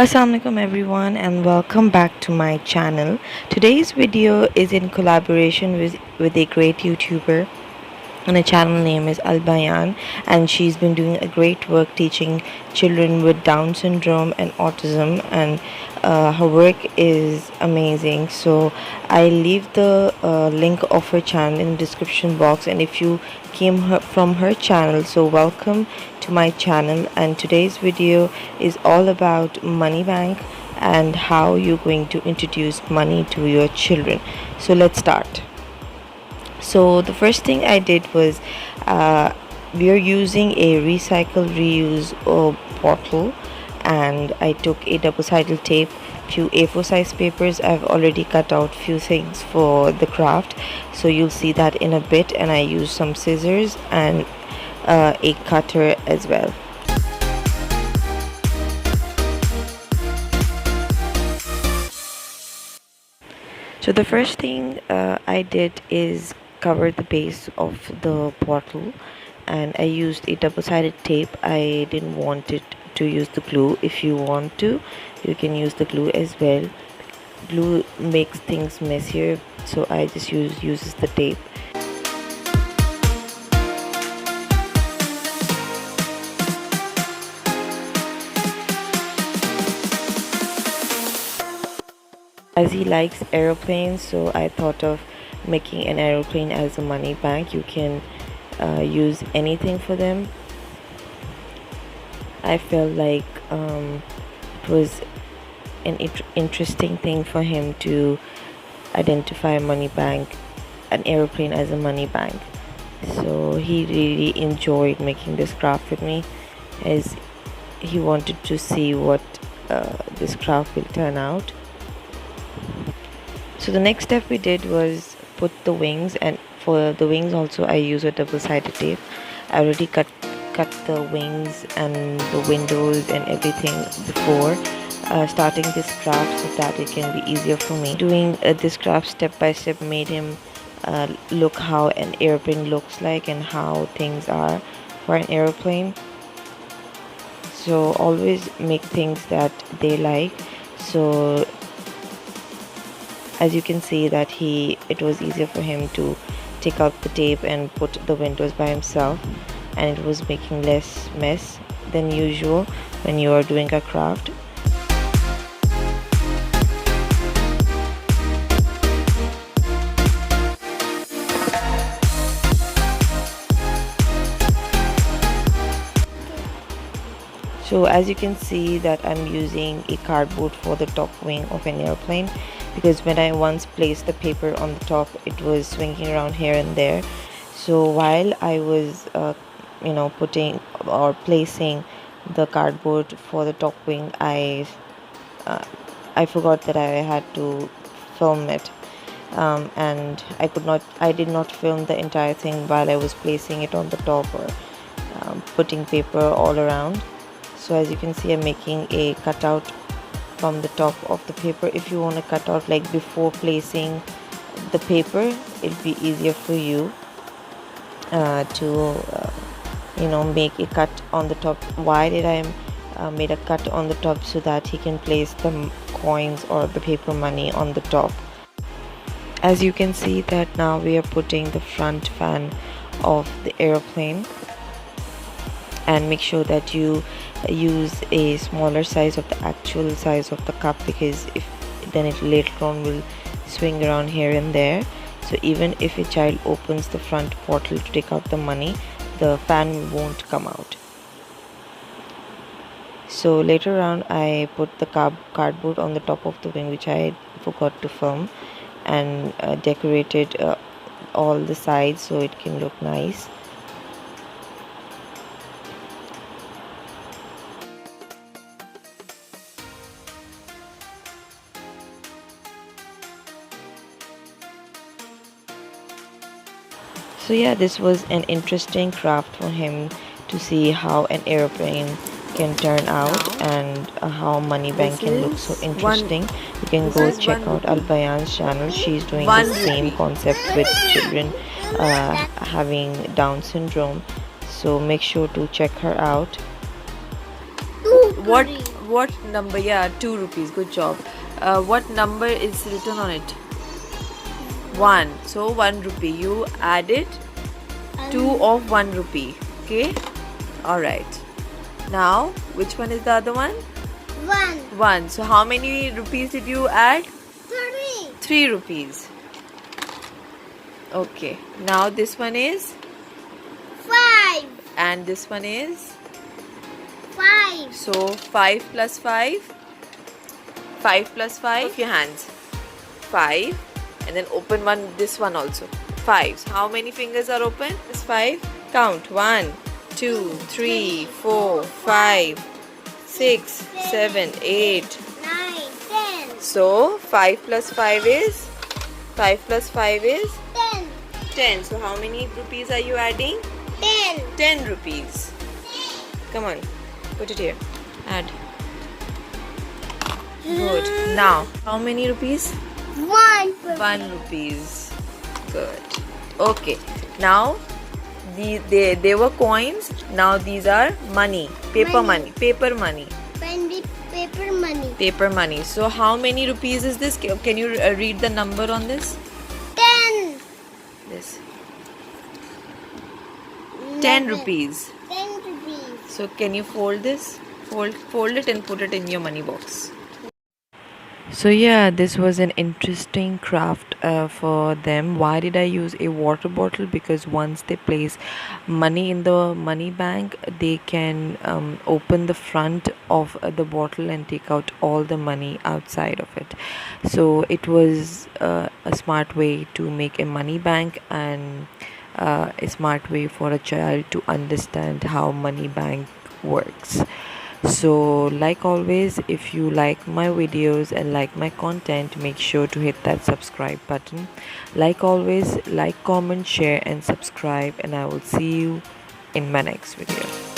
Assalamualaikum everyone and welcome back to my channel. Today's video is in collaboration with a great YouTuber, and the channel name is AL-BAYAN, and she's been doing a great work teaching children with Down syndrome and autism, and her work is amazing. So I leave the link of her channel in the description box, and if you from her channel, so welcome to my channel. And today's video is all about money bank and how you're going to introduce money to your children. So let's start. So the first thing I did was we are using a recycle reuse bottle, and I took a double-sided tape, few A4 size papers. I've already cut out few things for the craft, so you'll see that in a bit, and I used some scissors and a cutter as well. So the first thing I did is cover the base of the bottle, and I used a double-sided tape. I didn't want it to use the glue. If you want to, you can use the glue as well. Glue makes things messier, so I just uses the tape. As he likes aeroplanes, so I thought of making an aeroplane as a money bank. You can use anything for them. I felt like it was an interesting thing for him to identify a money bank, an aeroplane as a money bank. So he really enjoyed making this craft with me, as he wanted to see what this craft will turn out. So the next step we did was put the wings, and for the wings also I use a double-sided tape. I already cut the wings and the windows and everything before starting this craft, so that it can be easier for me. Doing this craft step by step made him look how an airplane looks like and how things are for an airplane. So always make things that they like. So as you can see that it was easier for him to take out the tape and put the windows by himself, and it was making less mess than usual when you are doing a craft. So as you can see that I'm using a cardboard for the top wing of an airplane, because when I once placed the paper on the top, it was swinging around here and there. So while I was putting or placing the cardboard for the top wing, I forgot that I had to film it, and I did not film the entire thing while I was placing it on the top or putting paper all around. So as you can see, I'm making a cutout from the top of the paper. If you want to cut out like before placing the paper, it'll be easier for you to make a cut on the top. Why did I made a cut on the top? So that he can place the coins or the paper money on the top. As you can see that now we are putting the front fan of the airplane, and make sure that you use a smaller size of the actual size of the cup, because if then it later on will swing around here and there. So even if a child opens the front bottle to take out the money, the fan won't come out. So later on I put the cardboard on the top of the wing, which I forgot to film, and decorated all the sides so it can look nice. So yeah, this was an interesting craft for him to see how an airplane can turn out, and how money bank can look so interesting. You can go check out AL-BAYAN's channel. She's doing the same concept with children having Down syndrome, so make sure to check her out. what number? Yeah, 2 rupees. Good job. What number is written on it? 1. So 1 rupee. You added 2 of 1 rupee. Okay. Alright. Now, which one is the other one? 1. 1. So how many rupees did you add? 3. 3 rupees. Okay. Now this one is? 5. And this one is? 5. So 5 plus 5? 5 plus 5? Of your hands. 5. And then open this one also. 5. So how many fingers are open? It's 5. Count. 1, 2, 3, 4, 5, 6, 7, 8. 9, 10. So 5 plus 5 is? 5 plus 5 is? 10. 10. So how many rupees are you adding? 10. 10 rupees. Come on. Put it here. Add. Good. Now, how many rupees? 1. 1 rupees. Good. Okay. Now, they were coins. Now these are money. Paper money. Paper money. Paper money. Paper money. So how many rupees is this? Can you read the number on this? 10. This. 10 rupees. 10 rupees. So can you fold this? Fold it and put it in your money box. So yeah, this was an interesting craft for them. Why did I use a water bottle? Because once they place money in the money bank, they can open the front of the bottle and take out all the money outside of it. So it was a smart way to make a money bank, and a smart way for a child to understand how money bank works. So like always, if you like my videos and like my content, make sure to hit that subscribe button. Like always, like, comment, share and subscribe, and I will see you in my next video.